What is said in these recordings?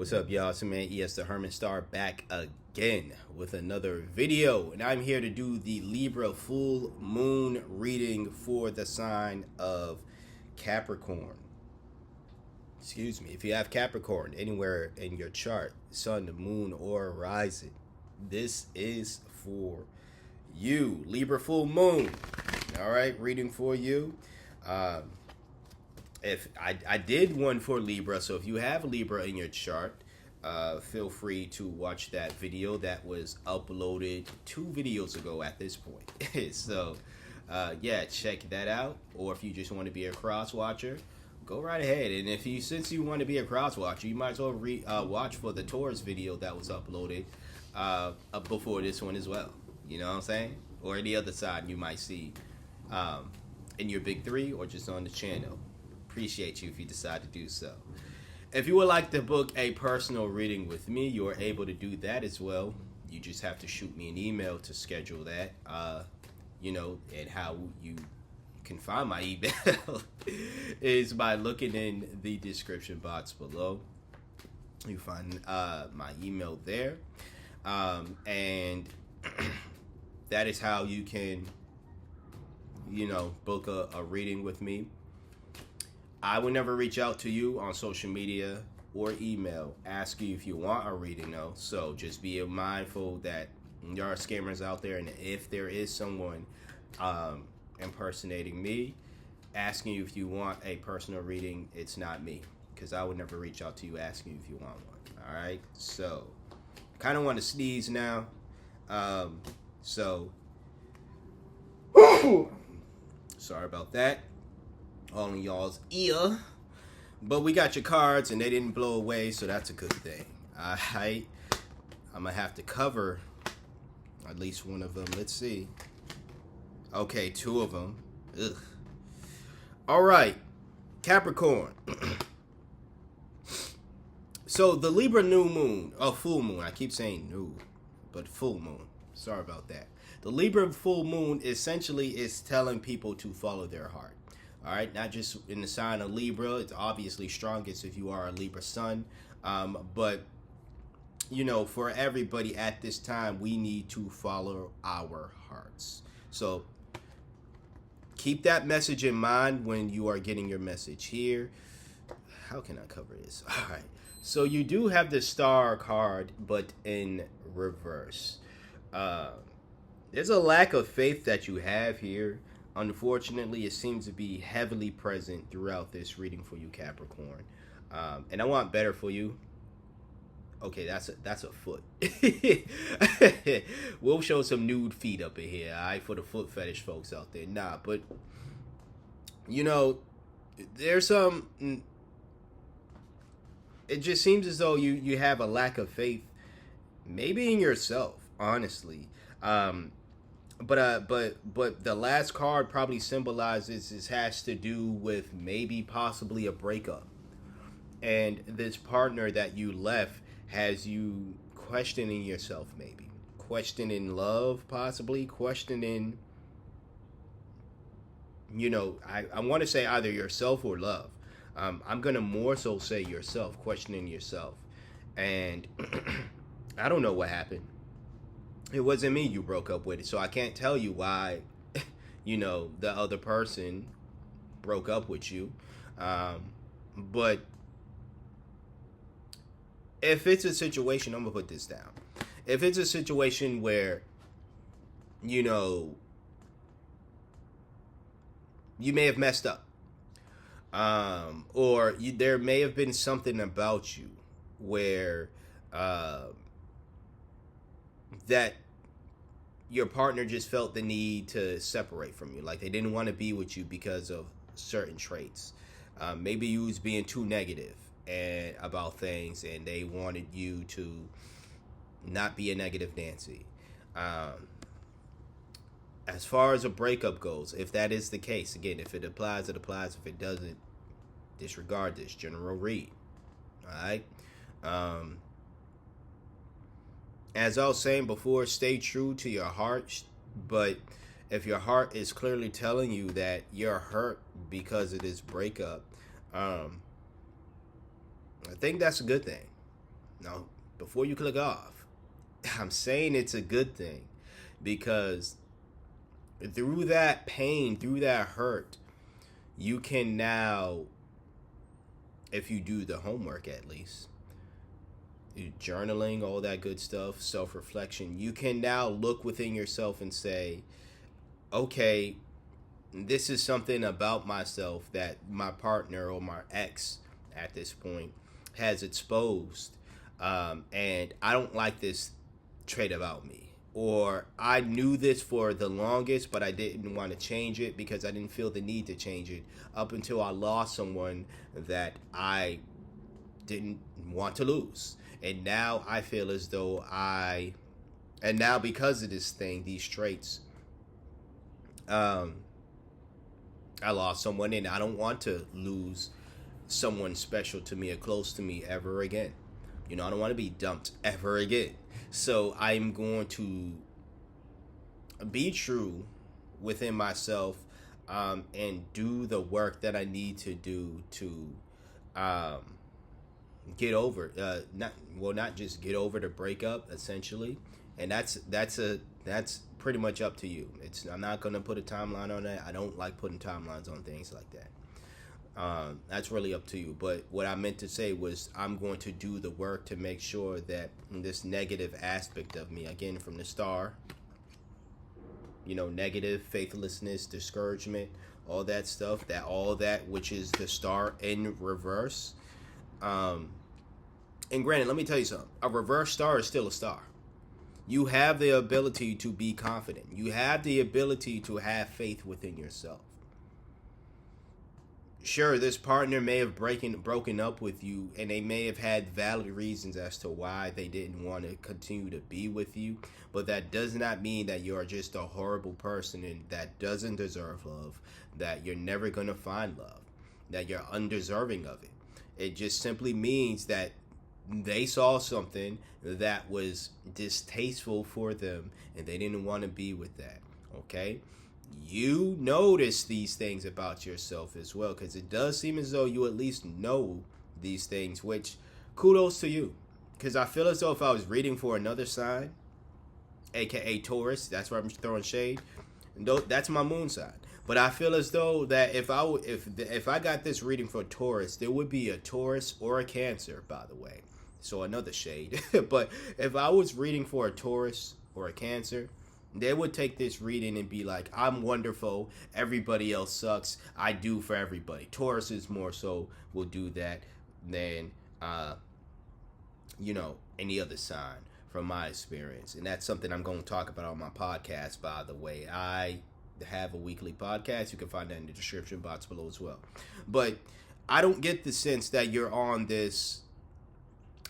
What's up, y'all? It's your man ES the Herman Star back again with another video, and I'm here to do the Libra full moon reading for the sign of Capricorn. Excuse me. If you have Capricorn anywhere in your chart, sun, the moon, or rising, this is for you. Libra full moon. All right, reading for you. If I did one for Libra, so if you have Libra in your chart, feel free to watch that video that was uploaded 2 videos ago at this point. So yeah, check that out. Or if you just want to be a cross watcher, go right ahead. And if you, since you want to be a cross watcher, you might as well watch for the Taurus video that was uploaded before this one as well. You know what I'm saying? Or any other side you might see in your big 3 or just on the channel. Appreciate you if you decide to do so. If you would like to book a personal reading with me, you are able to do that as well. You just have to shoot me an email to schedule that. And how you can find my email is by looking in the description box below. You find my email there, and that is how you can, book a reading with me. I will never reach out to you on social media or email, ask you if you want a reading, though. So just be mindful that there are scammers out there, and if there is someone impersonating me, asking you if you want a personal reading, it's not me, because I would never reach out to you asking you if you want one. All right? So, kind of want to sneeze now. Sorry about that. All in y'all's ear, but we got your cards and they didn't blow away, so that's a good thing. I'm gonna have to cover at least one of them. Let's see. Okay, 2 of them. Ugh. All right, Capricorn. So the Libra new moon, full moon. I keep saying new, but full moon. Sorry about that. The Libra full moon essentially is telling people to follow their heart. All right, not just in the sign of Libra. It's obviously strongest if you are a Libra sun. But, for everybody at this time, we need to follow our hearts. So keep that message in mind when you are getting your message here. How can I cover this? All right. So you do have the Star card, but in reverse. There's a lack of faith that you have here. Unfortunately, it seems to be heavily present throughout this reading for you, Capricorn. And I want better for you. Okay, that's a foot. We'll show some nude feet up in here, all right, for the foot fetish folks out there. Nah, but, there's some... It just seems as though you have a lack of faith, maybe in yourself, honestly. But the last card probably symbolizes this has to do with maybe possibly a breakup. And this partner that you left has you questioning yourself, maybe. Questioning love, possibly. Questioning, I want to say either yourself or love. I'm going to more so say yourself, questioning yourself. And I don't know what happened. It wasn't me you broke up with, so I can't tell you why, the other person broke up with you. But if it's a situation, I'm going to put this down. If it's a situation where, you may have messed up, or there may have been something about you where that your partner just felt the need to separate from you. Like they didn't want to be with you because of certain traits. Maybe you was being too negative about things, and they wanted you to not be a negative Nancy. As far as a breakup goes, if that is the case, again, if it applies, it applies. If it doesn't, disregard this general read. All right. As I was saying before, stay true to your heart. But if your heart is clearly telling you that you're hurt because of this breakup, I think that's a good thing. Now, before you click off, I'm saying it's a good thing because through that pain, through that hurt, you can now, if you do the homework at least, journaling, all that good stuff, self reflection, you can now look within yourself and say, okay, this is something about myself that my partner or my ex at this point has exposed. And I don't like this trait about me. Or I knew this for the longest, but I didn't want to change it because I didn't feel the need to change it up until I lost someone that I didn't want to lose. And now I feel as though and now because of this thing, these traits, I lost someone and I don't want to lose someone special to me or close to me ever again. I don't want to be dumped ever again. So I'm going to be true within myself, and do the work that I need to do to get over, not just get over the breakup essentially. And that's pretty much up to you. I'm not gonna put a timeline on that. I don't like putting timelines on things like that. That's really up to you. But what I meant to say was I'm going to do the work to make sure that this negative aspect of me, again from the star, negative, faithlessness, discouragement, all that stuff, all that which is the star in reverse. And granted, let me tell you something. A reverse star is still a star. You have the ability to be confident. You have the ability to have faith within yourself. Sure, this partner may have broken up with you, and they may have had valid reasons as to why they didn't want to continue to be with you, but that does not mean that you're just a horrible person and that doesn't deserve love, that you're never going to find love, that you're undeserving of it. It just simply means that they saw something that was distasteful for them and they didn't want to be with that. Okay? You notice these things about yourself as well, because it does seem as though you at least know these things, which kudos to you. Because I feel as though if I was reading for another sign, aka Taurus, that's where I'm throwing shade, that's my moon sign. But I feel as though that if I got this reading for Taurus, there would be a Taurus or a Cancer, by the way. So another shade. But if I was reading for a Taurus or a Cancer, they would take this reading and be like, I'm wonderful, everybody else sucks, I do for everybody. Taurus is more so will do that than any other sign from my experience. And that's something I'm going to talk about on my podcast, by the way. I have a weekly podcast. You can find that in the description box below as well. But I don't get the sense that you're on this,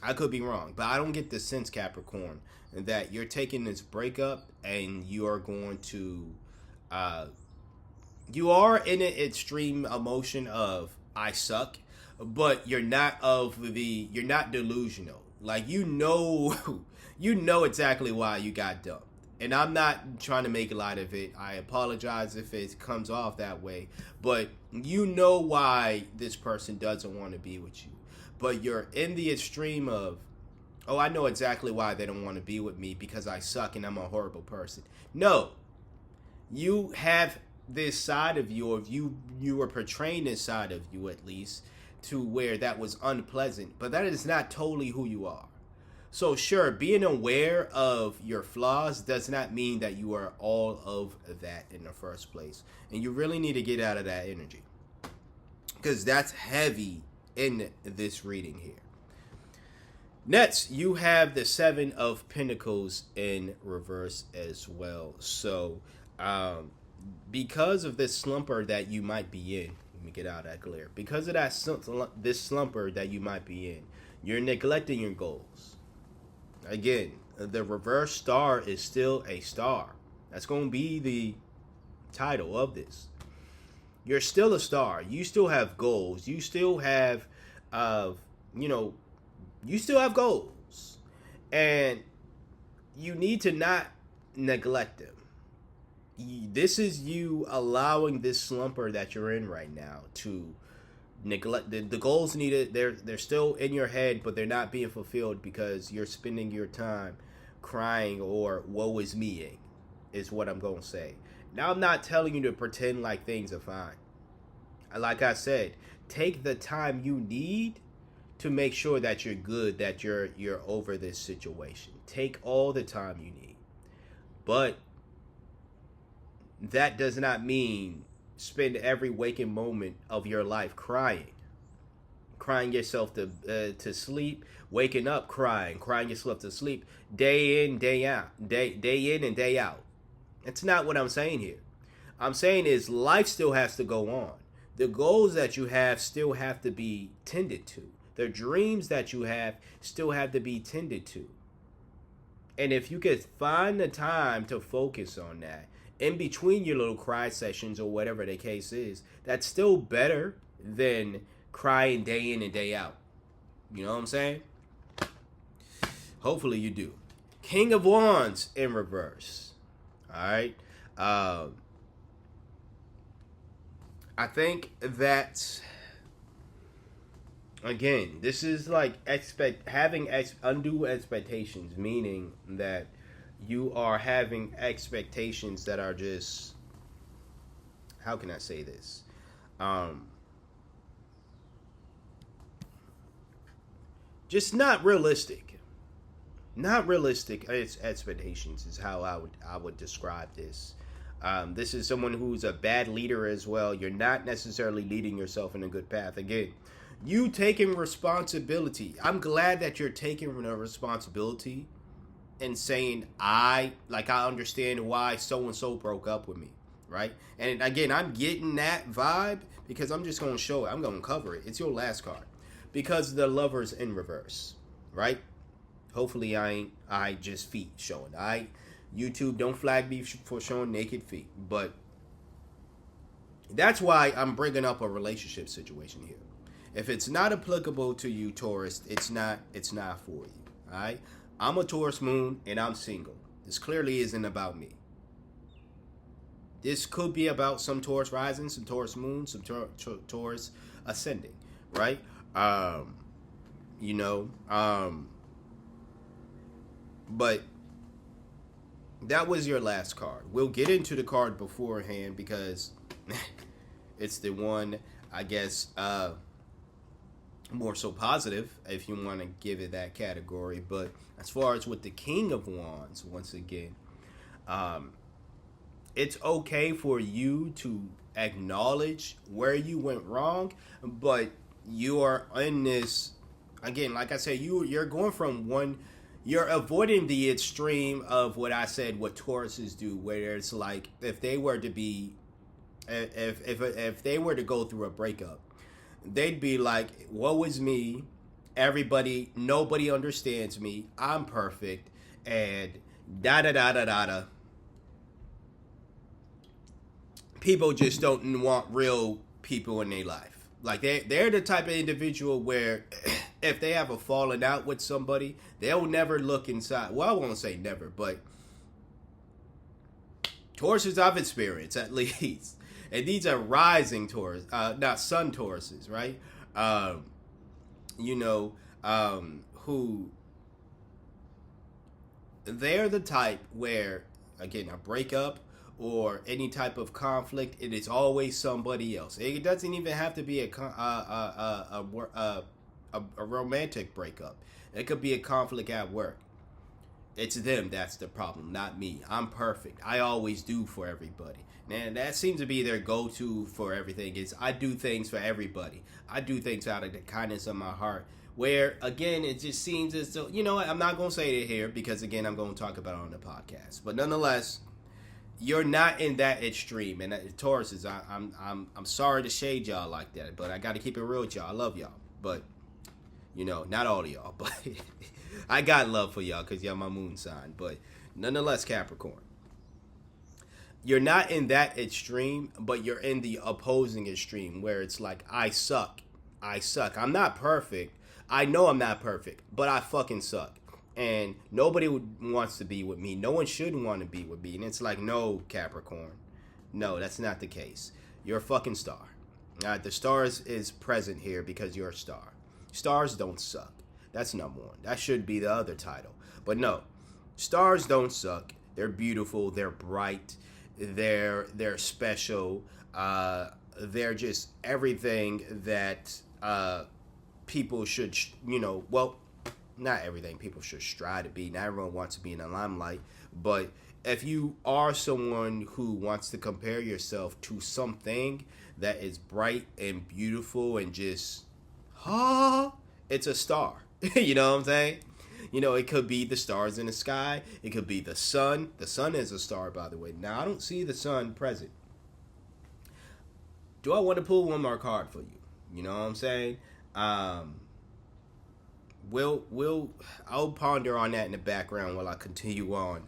I could be wrong, but I don't get the sense, Capricorn, that you're taking this breakup and you are going to, you are in an extreme emotion of I suck, but you're not delusional. Like, you know exactly why you got dumped. And I'm not trying to make light of it. I apologize if it comes off that way. But you know why this person doesn't want to be with you. But you're in the extreme of, oh, I know exactly why they don't want to be with me, because I suck and I'm a horrible person. No. You have this side of you, or you were portraying this side of you at least, to where that was unpleasant. But that is not totally who you are. So sure, being aware of your flaws does not mean that you are all of that in the first place. And you really need to get out of that energy, because that's heavy in this reading here. Next, you have the Seven of Pentacles in reverse as well. So, because of this slumber that you might be in, let me get out of that glare. Because of this slumber that you might be in, you're neglecting your goals. Again, the reverse star is still a star. That's going to be the title of this. You're still a star. You still have goals. You still have, you still have goals. And you need to not neglect them. This is you allowing this slumber that you're in right now to Neglect the goals needed. They're still in your head, but they're not being fulfilled because you're spending your time crying or woe is meing, is what I'm gonna say. Now I'm not telling you to pretend like things are fine. Like I said, take the time you need to make sure that you're good, that you're over this situation. Take all the time you need. But that does not mean spend every waking moment of your life crying yourself to sleep, waking up crying yourself to sleep, day in, day out, day in and day out. That's not what I'm saying here. I'm saying is life still has to go on. The goals that you have still have to be tended to. The dreams that you have still have to be tended to. And if you could find the time to focus on that in between your little cry sessions or whatever the case is, that's still better than crying day in and day out. You know what I'm saying? Hopefully you do. King of Wands in reverse. All right. I think that, again, this is like having undue expectations, meaning that you are having expectations that are just, how can I say this? Just not realistic. Not realistic expectations is how I would describe this. This is someone who's a bad leader as well. You're not necessarily leading yourself in a good path. Again, you taking responsibility. I'm glad that you're taking the responsibility and saying, I understand why so-and-so broke up with me, right? And again, I'm getting that vibe because I'm just going to show it. I'm going to cover it. It's your last card. Because the Lover's in reverse, right? Hopefully I just feet showing. YouTube, don't flag me for showing naked feet. But that's why I'm bringing up a relationship situation here. If it's not applicable to you, Taurus, it's not for you, all right? I'm a Taurus moon, and I'm single. This clearly isn't about me. This could be about some Taurus rising, some Taurus moon, some Taurus ascending, right? But that was your last card. We'll get into the card beforehand because it's the one, I guess, more so positive, if you want to give it that category. But as far as with the King of Wands, once again, it's okay for you to acknowledge where you went wrong, but you are in this, again, like I said, you're going from one, you're avoiding the extreme of what I said, what Tauruses do, where it's like, if they were to be, if they were to go through a breakup, they'd be like, woe is me, nobody understands me, I'm perfect, and da-da-da-da-da-da. People just don't want real people in their life. Like, they're the type of individual where if they have a falling out with somebody, they'll never look inside. Well, I won't say never, but Tauruses I've experienced, at least. And these are rising Taurus, not sun Tauruses, right? Who they're the type where, again, a breakup or any type of conflict, it is always somebody else. It doesn't even have to be a romantic breakup. It could be a conflict at work. It's them that's the problem, not me. I'm perfect. I always do for everybody. And that seems to be their go-to for everything, is I do things for everybody. I do things out of the kindness of my heart. Where, again, it just seems as though, you know what, I'm not going to say it here because, again, I'm going to talk about it on the podcast. But nonetheless, you're not in that extreme. And Tauruses, I'm sorry to shade y'all like that, but I got to keep it real with y'all. I love y'all. But, not all of y'all. But I got love for y'all because y'all my moon sign. But nonetheless, Capricorn, you're not in that extreme, but you're in the opposing extreme where it's like, I suck. I'm not perfect. I know I'm not perfect, but I fucking suck. And nobody wants to be with me. No one should want to be with me. And it's like, no, Capricorn. No, that's not the case. You're a fucking star. The stars is present here because you're a star. Stars don't suck. That's number one. That should be the other title. But no, stars don't suck. They're beautiful. They're bright. They're special. They're just everything that people should, well, not everything people should strive to be. Not everyone wants to be in the limelight. But if you are someone who wants to compare yourself to something that is bright and beautiful and just, it's a star. You know what I'm saying? It could be the stars in the sky. It could be the sun. The sun is a star, by the way. Now, I don't see the sun present. Do I want to pull one more card for you? You know what I'm saying? I'll ponder on that in the background while I continue on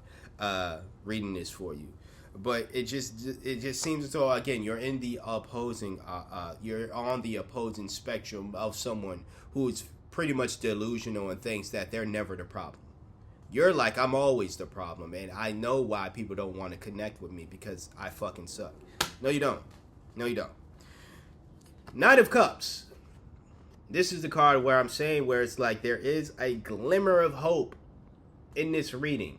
reading this for you. But it just seems as though, again, you're in the opposing you're on the opposing spectrum of someone who is pretty much delusional and thinks that they're never the problem. You're like, I'm always the problem, and I know why people don't want to connect with me, because I fucking suck. No, you don't. No, you don't. Knight of Cups. This is the card where I'm saying where it's like there is a glimmer of hope in this reading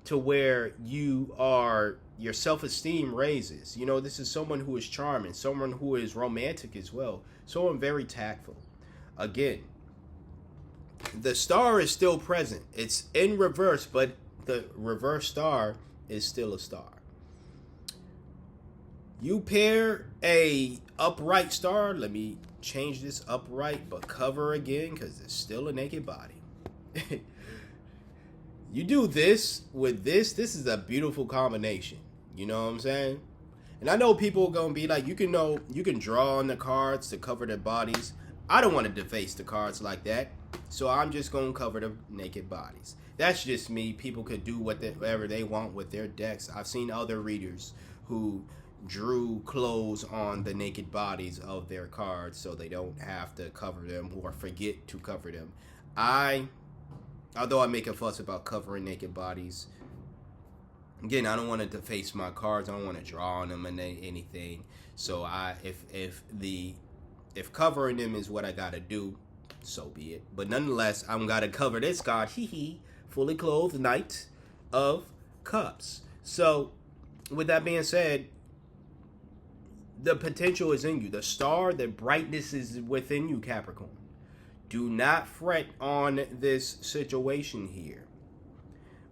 to where your self-esteem raises. This is someone who is charming, someone who is romantic as well, someone very tactful. Again, the star is still present. It's in reverse, but the reverse star is still a star. You pair a upright star. Let me change this upright, but cover again because it's still a naked body. You do this with this. This is a beautiful combination. You know what I'm saying? And I know people are gonna be like, you can draw on the cards to cover their bodies. I don't want to deface the cards like that, so I'm just gonna cover the naked bodies. That's just me. People could do whatever they want with their decks. I've seen other readers who drew clothes on the naked bodies of their cards so they don't have to cover them or forget to cover them. Although I make a fuss about covering naked bodies, again, I don't want to deface my cards. I don't want to draw on them and anything. So if covering them is what I gotta do, so be it. But nonetheless, I'm gotta cover this card. Fully clothed Knight of Cups. So, with that being said, the potential is in you. The star, the brightness is within you, Capricorn. Do not fret on this situation here.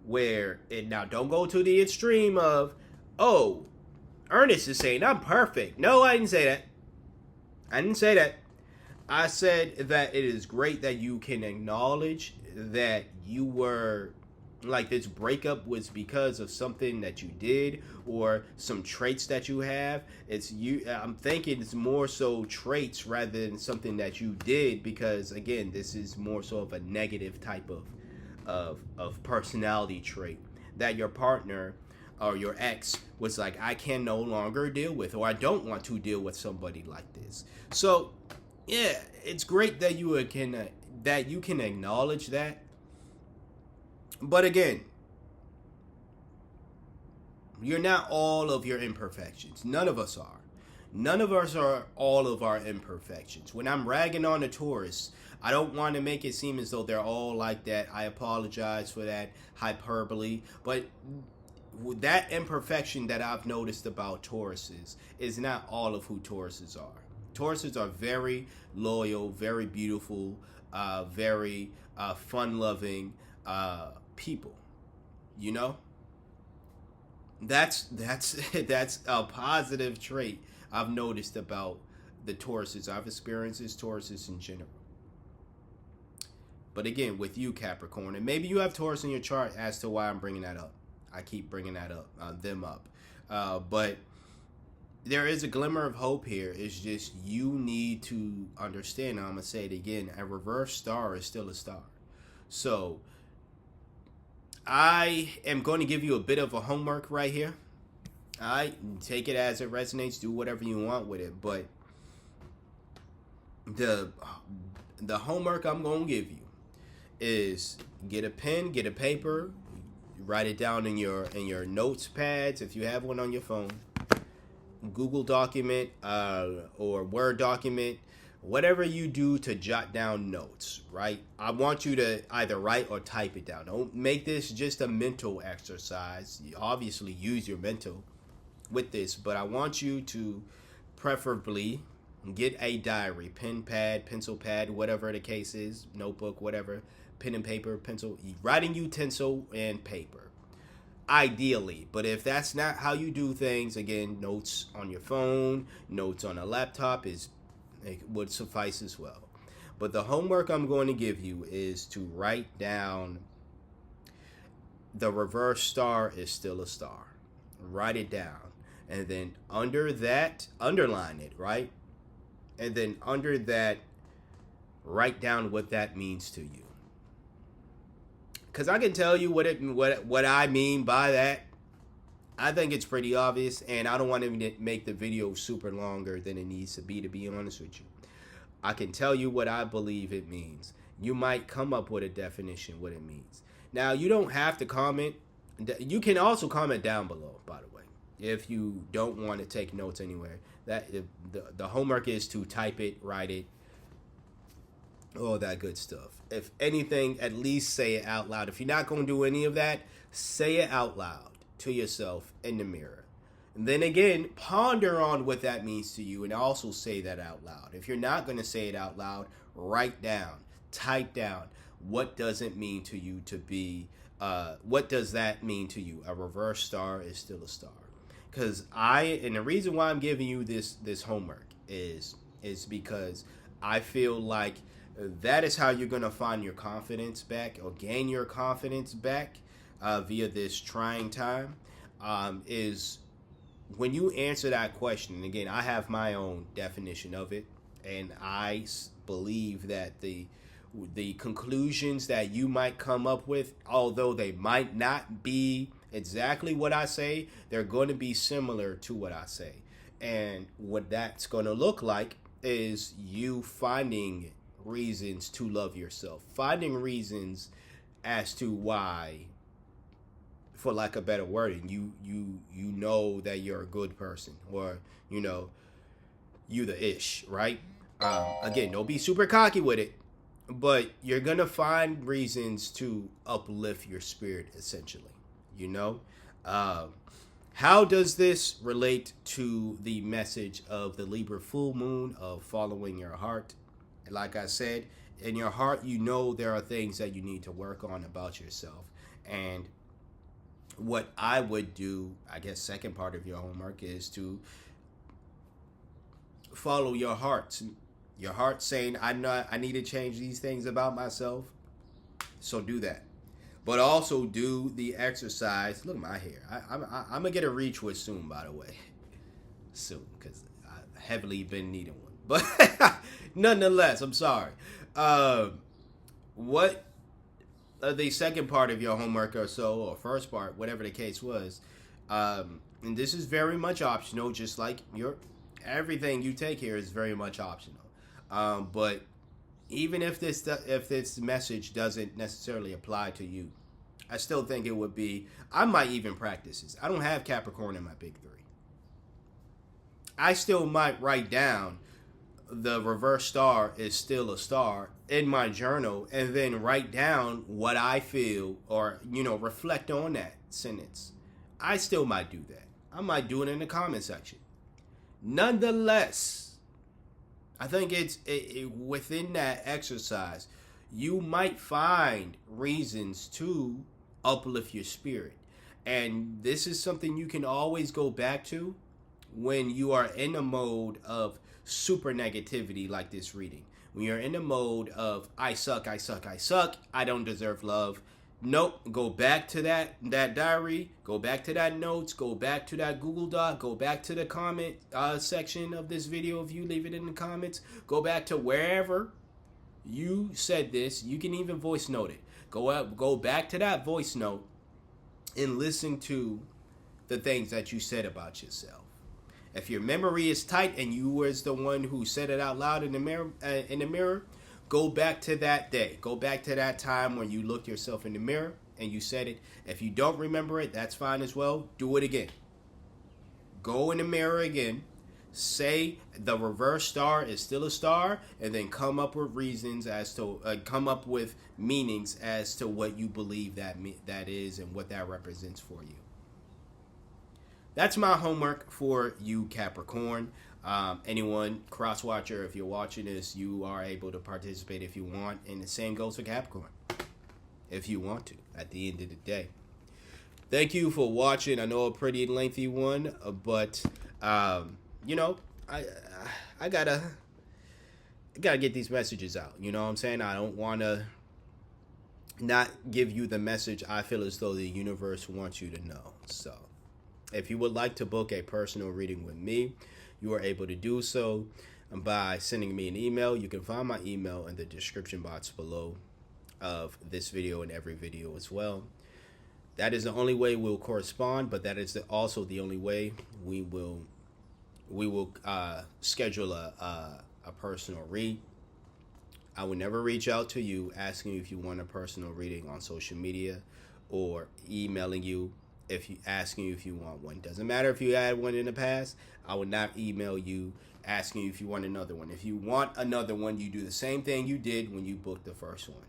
Now don't go to the extreme of, oh, Ernest is saying I'm perfect. No, I didn't say that. I said that it is great that you can acknowledge that you were, like, this breakup was because of something that you did or some traits that you have. I'm thinking it's more so traits rather than something that you did, because again, this is more so of a negative type of personality trait that your partner or your ex was like, I can no longer deal with, or I don't want to deal with somebody like this. So yeah, it's great that you can acknowledge that. But again, you're not all of your imperfections. None of us are. None of us are all of our imperfections. When I'm ragging on the Taurus, I don't want to make it seem as though they're all like that. I apologize for that hyperbole. But that imperfection that I've noticed about Tauruses is not all of who Tauruses are. Tauruses are very loyal, very beautiful, very fun-loving people. That's a positive trait I've noticed about the Tauruses. I've experienced Tauruses in general. But again, with you, Capricorn, and maybe you have Taurus in your chart as to why I'm bringing that up. I keep bringing that up, them up. But there is a glimmer of hope here. It's just you need to understand, I'm going to say it again, a reverse star is still a star. So I am going to give you a bit of a homework right here. All right, take it as it resonates. Do whatever you want with it. But the homework I'm going to give you is get a pen, get a paper, write it down in your notes pads if you have one on your phone. Google document or Word document, whatever you do to jot down notes, right? I want you to either write or type it down. Don't make this just a mental exercise. You obviously use your mental with this, but I want you to preferably get a diary, pen pad, pencil pad, whatever the case is, notebook, whatever, pen and paper, pencil, writing utensil, and paper. Ideally, but if that's not how you do things, again, notes on your phone, notes on a laptop would suffice as well. But the homework I'm going to give you is to write down the reverse star is still a star. Write it down. And then under that, underline it, right? And then under that, write down what that means to you. Because I can tell you what I mean by that. I think it's pretty obvious, and I don't want to make the video super longer than it needs to be honest with you. I can tell you what I believe it means. You might come up with a definition what it means. Now, you don't have to comment. You can also comment down below, by the way, if you don't want to take notes anywhere. The homework is to type it, write it, all that good stuff. If anything, at least say it out loud. If you're not going to do any of that, say it out loud to yourself in the mirror. And then again, ponder on what that means to you and also say that out loud. If you're not going to say it out loud, write down, type down, what does it mean to you to be, what does that mean to you? A reverse star is still a star. And the reason why I'm giving you this homework is because I feel like that is how you're going to find your confidence back or gain your confidence back via this trying time, is when you answer that question. And again, I have my own definition of it, and I believe that the conclusions that you might come up with, although they might not be exactly what I say, they're going to be similar to what I say. And what that's going to look like is you finding reasons to love yourself, finding reasons as to why, for lack of better wording, you know that you're a good person, or you the ish, right? Again, don't be super cocky with it, but you're gonna find reasons to uplift your spirit, essentially. How does this relate to the message of the Libra full moon of following your heart? Like I said, in your heart, there are things that you need to work on about yourself. And what I would do, I guess, second part of your homework is to follow your heart. Your heart saying, I need to change these things about myself. So do that. But also do the exercise. Look at my hair. I'm going to get a retwist soon, by the way. Soon, because I've heavily been needing one. But nonetheless, I'm sorry. What the second part of your homework or first part, whatever the case was, and this is very much optional, just like everything you take here is very much optional. But even if this message doesn't necessarily apply to you, I still think it would be. I might even practice this. I don't have Capricorn in my big three. I still might write down the reverse star is still a star in my journal, and then write down what I feel, or reflect on that sentence. I still might do that. I might do it in the comment section. Nonetheless, I think it's within that exercise, you might find reasons to uplift your spirit. And this is something you can always go back to when you are in a mode of super negativity like this reading. When you're in a mode of I suck, I don't deserve love. Nope, go back to that diary, go back to that notes, go back to that Google Doc, go back to the comment section of this video if you leave it in the comments. Go back to wherever you said this. You can even voice note it. Go back to that voice note and listen to the things that you said about yourself. If your memory is tight and you was the one who said it out loud in the mirror, go back to that day. Go back to that time when you looked yourself in the mirror and you said it. If you don't remember it, that's fine as well. Do it again. Go in the mirror again. Say the reverse star is still a star, and then come up with reasons as to come up with meanings as to what you believe that is and what that represents for you. That's my homework for you, Capricorn. Anyone, cross watcher, if you're watching this, you are able to participate if you want, and the same goes for Capricorn, if you want to. At the end of the day, thank you for watching. I know a pretty lengthy one, but you know, I gotta get these messages out. You know what I'm saying? I don't want to not give you the message I feel as though the universe wants you to know. So if you would like to book a personal reading with me, you are able to do so by sending me an email. You can find my email in the description box below of this video and every video as well. That is the only way we'll correspond, but that is also the only way we will schedule a personal read. I will never reach out to you asking you if you want a personal reading on social media or emailing you asking you if you want one. Doesn't matter if you had one in the past. I would not email you asking you if you want another one. If you want another one, you do the same thing you did when you booked the first one.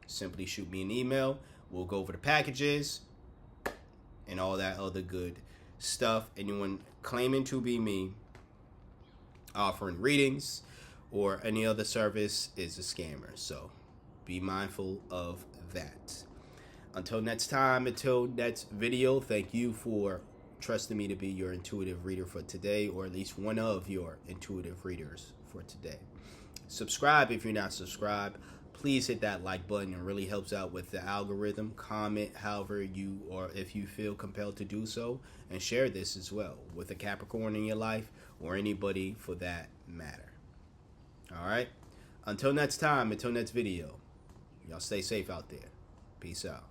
Simply shoot me an email. We'll go over the packages and all that other good stuff. Anyone claiming to be me, offering readings or any other service is a scammer. So be mindful of that. Until next time, until next video, thank you for trusting me to be your intuitive reader for today, or at least one of your intuitive readers for today. Subscribe if you're not subscribed. Please hit that like button. It really helps out with the algorithm. Comment however you, or if you feel compelled to do so, and share this as well with a Capricorn in your life or anybody for that matter. All right. Until next time, until next video, y'all stay safe out there. Peace out.